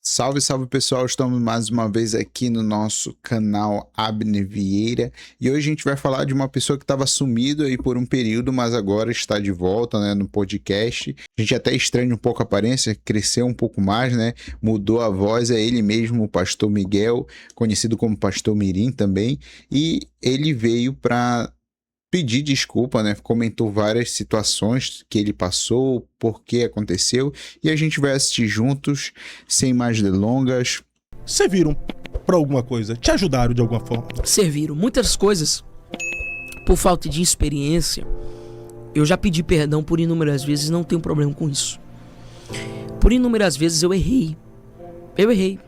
Salve, salve pessoal, estamos mais uma vez aqui no nosso canal Abner Vieira e hoje a gente vai falar de uma pessoa que estava sumida aí por um período, mas agora está de volta, né, no podcast. A gente até estranha um pouco a aparência, cresceu um pouco mais, né, mudou a voz, é ele mesmo, o Pastor Miguel, conhecido como Pastor Mirim também, e ele veio para pedir desculpa, né? Comentou várias situações que ele passou, por que aconteceu, e a gente vai assistir juntos, sem mais delongas. Serviram pra alguma coisa? Te ajudaram de alguma forma? Serviram muitas coisas por falta de experiência. Eu já pedi perdão por inúmeras vezes, não tenho problema com isso. Por inúmeras vezes eu errei. Eu errei.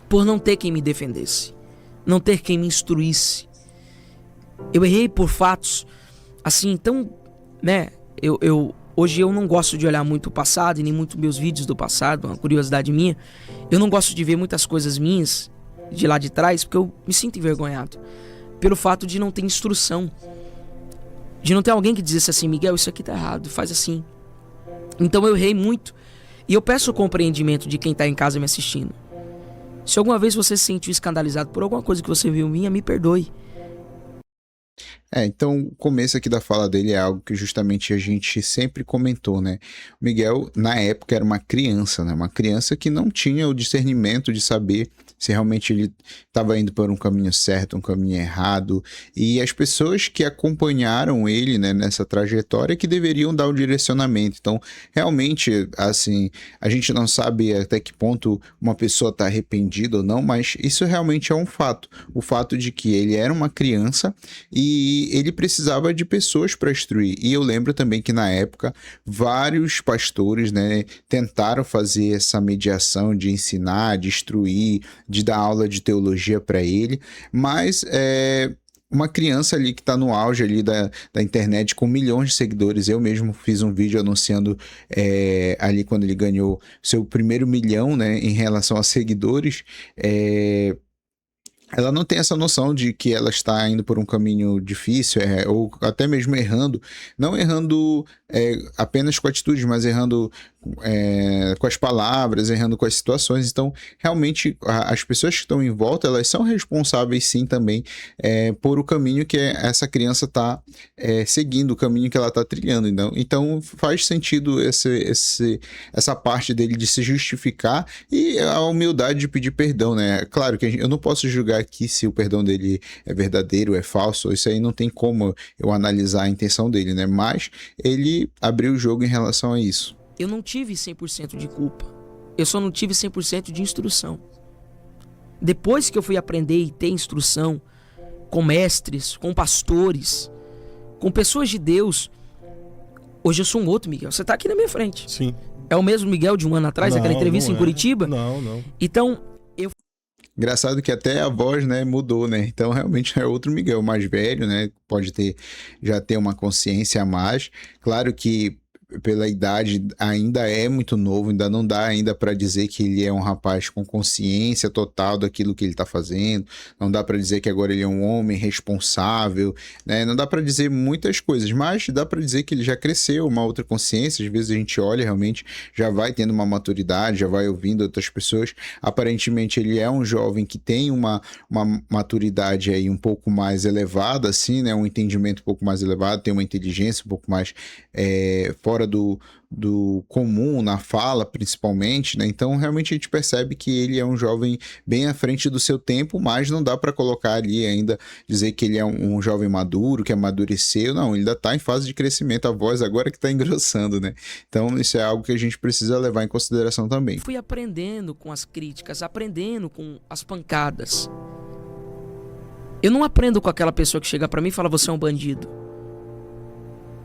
Por não ter quem me defendesse, não ter quem me instruísse. Eu errei por fatos, assim, então, né, hoje eu não gosto de olhar muito o passado e nem muito meus vídeos do passado, uma curiosidade minha. Eu não gosto de ver muitas coisas minhas de lá de trás, porque eu me sinto envergonhado pelo fato de não ter instrução, de não ter alguém que dissesse assim: Miguel, isso aqui tá errado, faz assim. Então eu errei muito e eu peço o compreendimento de quem tá em casa me assistindo. Se alguma vez você se sentiu escandalizado por alguma coisa que você viu minha, me perdoe. Então o começo aqui da fala dele é algo que justamente a gente sempre comentou, né? O Miguel, na época, era uma criança, né? Uma criança que não tinha o discernimento de saber se realmente ele estava indo por um caminho certo, um caminho errado, e as pessoas que acompanharam ele, né, nessa trajetória que deveriam dar o direcionamento. Então, realmente, assim, a gente não sabe até que ponto uma pessoa está arrependida ou não, mas isso realmente é um fato. O fato de que ele era uma criança e ele precisava de pessoas para instruir. E eu lembro também que na época vários pastores, né, tentaram fazer essa mediação de ensinar, de instruir, de dar aula de teologia para ele, mas uma criança ali que está no auge ali da internet com milhões de seguidores. Eu mesmo fiz um vídeo anunciando ali quando ele ganhou seu primeiro milhão, né, em relação a seguidores. Ela não tem essa noção de que ela está indo por um caminho difícil, ou até mesmo errando, não errando apenas com atitudes, mas errando com as palavras, errando com as situações. Então, realmente, as pessoas que estão em volta, elas são responsáveis sim também por o caminho que essa criança está seguindo, o caminho que ela está trilhando. Então, faz sentido essa parte dele de se justificar e a humildade de pedir perdão, né? Claro que eu não posso julgar aqui se o perdão dele é verdadeiro, é falso, isso aí não tem como eu analisar a intenção dele, né? Mas ele abriu o jogo em relação a isso. Eu não tive 100% de culpa. Eu só não tive 100% de instrução. Depois que eu fui aprender e ter instrução com mestres, com pastores, com pessoas de Deus, hoje eu sou um outro Miguel. Você tá aqui na minha frente. Sim. É o mesmo Miguel de um ano atrás, Não, aquela entrevista não em Curitiba? Não. Então, Engraçado que até a voz, né, mudou, né? Então realmente é outro Miguel, mais velho, né? Pode já ter uma consciência a mais. Claro que pela idade ainda é muito novo, ainda não dá ainda para dizer que ele é um rapaz com consciência total daquilo que ele está fazendo, não dá para dizer que agora ele é um homem responsável, né? Não dá para dizer muitas coisas, mas dá para dizer que ele já cresceu, uma outra consciência. Às vezes a gente olha, realmente já vai tendo uma maturidade, já vai ouvindo outras pessoas. Aparentemente ele é um jovem que tem uma maturidade aí um pouco mais elevada, assim, né? Um entendimento um pouco mais elevado, tem uma inteligência um pouco mais fora do comum na fala, principalmente, né? Então realmente a gente percebe que ele é um jovem bem à frente do seu tempo, mas não dá para colocar ali ainda, dizer que ele é um jovem maduro, que amadureceu. Não, ele ainda está em fase de crescimento, a voz agora que está engrossando, né? Então isso é algo que a gente precisa levar em consideração também. fui aprendendo com as críticas, aprendendo com as pancadas. Eu não aprendo com aquela pessoa que chega para mim e fala: você é um bandido.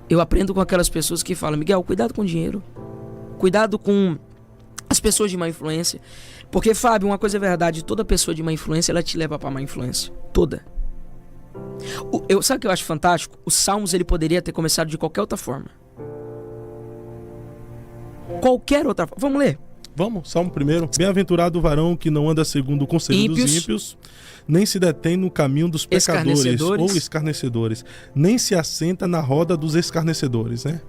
Eu aprendo com aquelas pessoas que falam: Miguel, cuidado com o dinheiro. Cuidado com as pessoas de má influência. Porque, Fábio, uma coisa é verdade: toda pessoa de má influência, ela te leva pra má influência. Toda. Sabe o que eu acho fantástico? Os Salmos, ele poderia ter começado de qualquer outra forma. Qualquer outra forma. Vamos ler? Vamos, Salmo 1. Bem-aventurado o varão que não anda segundo o conselho dos ímpios, nem se detém no caminho dos pecadores ou escarnecedores, nem se assenta na roda dos escarnecedores, né?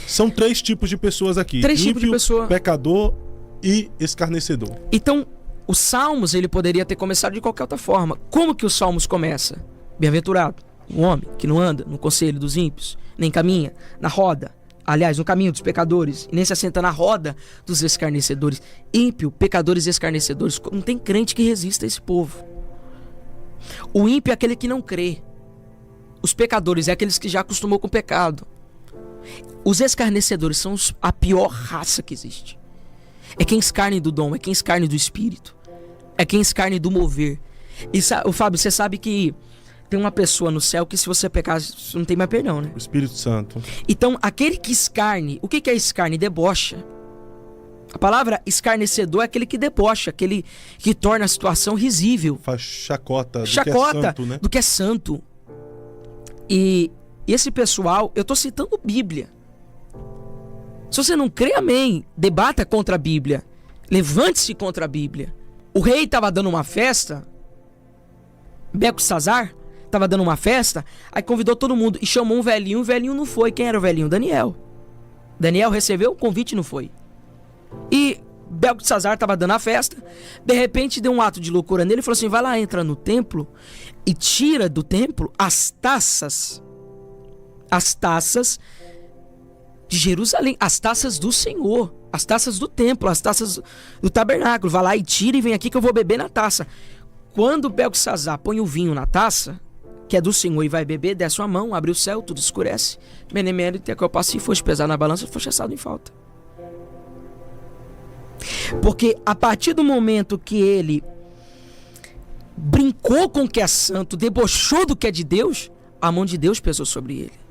São 3 tipos de pessoas aqui. 3 tipos de pessoa. Pecador e escarnecedor. Então, os Salmos, ele poderia ter começado de qualquer outra forma. Como que os Salmos começam? Bem-aventurado o homem que não anda no conselho dos ímpios, nem caminha na roda, aliás, no caminho dos pecadores, e nem se assenta na roda dos escarnecedores. Ímpio, pecadores e escarnecedores. Não tem crente que resista a esse povo. O ímpio é aquele que não crê. Os pecadores é aqueles que já acostumou com o pecado. Os escarnecedores são a pior raça que existe. É quem escarne do dom, é quem escarne do espírito, é quem escarne do mover. E o Fábio, você sabe que tem uma pessoa no céu que se você pecar, não tem mais perdão, né? O Espírito Santo. Então, aquele que escarne, o que é escarne? Debocha. A palavra escarnecedor é aquele que debocha, aquele que torna a situação risível. Faz chacota do que é santo, né? Do que é santo. E esse pessoal, eu tô citando Bíblia. Se você não crê, amém. Debata contra a Bíblia. Levante-se contra a Bíblia. O rei estava dando uma festa, Beltesazar estava dando uma festa, aí convidou todo mundo e chamou um velhinho, o velhinho não foi. Quem era o velhinho? Daniel. Daniel recebeu o convite e não foi. E Beltesazar estava dando a festa, de repente deu um ato de loucura nele e falou assim: vai lá, entra no templo e tira do templo as taças de Jerusalém, as taças do Senhor, as taças do templo, as taças do tabernáculo. Vai lá e tira e vem aqui que eu vou beber na taça. Quando Beltesazar põe o vinho na taça, que é do Senhor, e vai beber, desce a mão, abre o céu, tudo escurece. Benemere, que eu passe, fosse pesar na balança, fosse achado em falta. Porque a partir do momento que ele brincou com o que é santo, debochou do que é de Deus, a mão de Deus pesou sobre ele.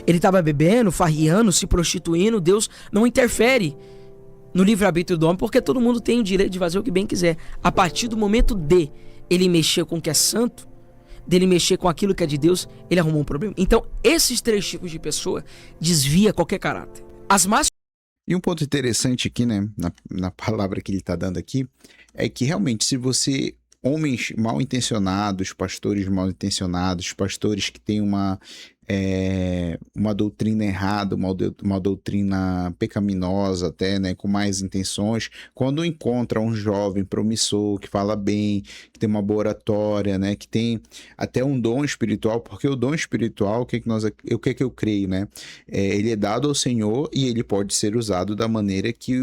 Ele estava bebendo, farriando, se prostituindo. Deus não interfere no livre-arbítrio do homem, porque todo mundo tem o direito de fazer o que bem quiser. A partir do momento de ele mexer com o que é santo, dele mexer com aquilo que é de Deus, ele arrumou um problema. Então, esses três tipos de pessoa desvia qualquer caráter. As más... E um ponto interessante aqui, né, na palavra que ele está dando aqui, é que realmente se você... Homens mal intencionados, pastores mal intencionados, pastores que têm uma doutrina errada, uma doutrina pecaminosa até, né, com más intenções, quando encontra um jovem promissor, que fala bem, que tem uma boa oratória, né, que tem até um dom espiritual, porque o dom espiritual, o que que eu creio, né, ele é dado ao Senhor e ele pode ser usado da maneira que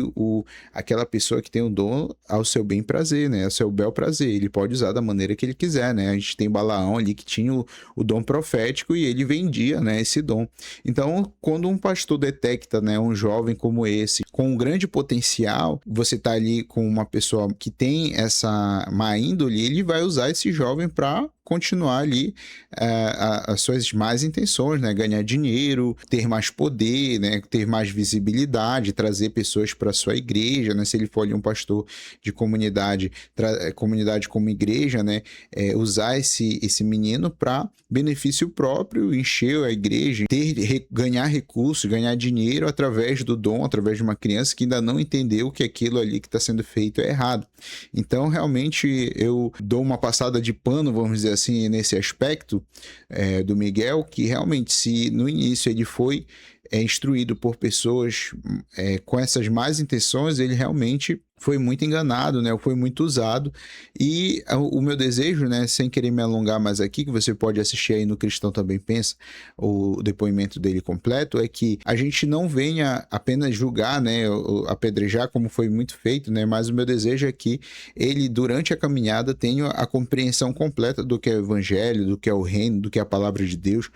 aquela pessoa que tem o dom ao seu bem prazer, né, ao seu bel prazer, ele pode usar da maneira que ele quiser, né. A gente tem Balaão ali que tinha o dom profético e ele vendia, né, esse dom. Então, quando um pastor detecta, né, um jovem como esse, com um grande potencial, você tá ali com uma pessoa que tem essa má índole, ele vai usar esse jovem para continuar ali as suas más intenções, né? Ganhar dinheiro, ter mais poder, né? Ter mais visibilidade, trazer pessoas para sua igreja, né? Se ele for ali um pastor de comunidade como igreja, né? Usar esse menino para benefício próprio, encher a igreja, ganhar recursos, ganhar dinheiro através do dom, através de uma criança que ainda não entendeu que aquilo ali que está sendo feito é errado. Então, realmente, eu dou uma passada de pano, vamos dizer assim, nesse aspecto do Miguel, que realmente, se no início ele foi instruído por pessoas com essas más intenções, ele realmente foi muito enganado, né? Foi muito usado. E o meu desejo, né, sem querer me alongar mais aqui, que você pode assistir aí no Cristão Também Pensa, o depoimento dele completo, é que a gente não venha apenas julgar, né, apedrejar como foi muito feito, né? Mas o meu desejo é que ele, durante a caminhada, tenha a compreensão completa do que é o evangelho, do que é o reino, do que é a palavra de Deus,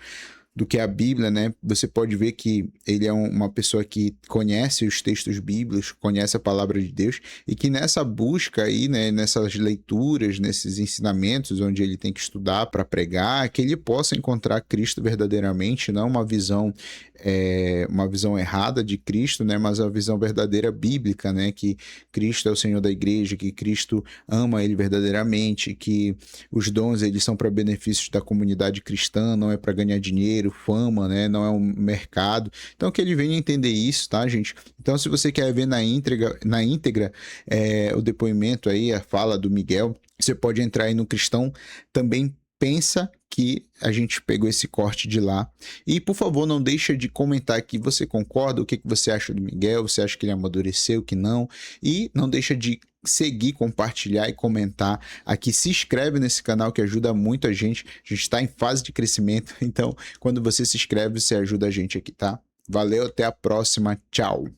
do que é a Bíblia, né? Você pode ver que ele é uma pessoa que conhece os textos bíblicos, conhece a palavra de Deus, e que nessa busca aí, né, nessas leituras, nesses ensinamentos onde ele tem que estudar para pregar, que ele possa encontrar Cristo verdadeiramente, não uma visão errada de Cristo, né, mas a visão verdadeira bíblica, né, que Cristo é o Senhor da igreja, que Cristo ama ele verdadeiramente, que os dons eles são para benefícios da comunidade cristã, não é para ganhar dinheiro, fama, né, não é um mercado. Então que ele venha entender isso, tá, gente? Então, se você quer ver na íntegra o depoimento aí, a fala do Miguel, você pode entrar aí no Cristão Também Pensa que a gente pegou esse corte de lá. E, por favor, não deixa de comentar aqui, você concorda, o que você acha do Miguel, você acha que ele amadureceu, que não, e não deixa de seguir, compartilhar e comentar aqui, se inscreve nesse canal que ajuda muito a gente está em fase de crescimento, então quando você se inscreve, você ajuda a gente aqui, tá? Valeu, até a próxima, tchau!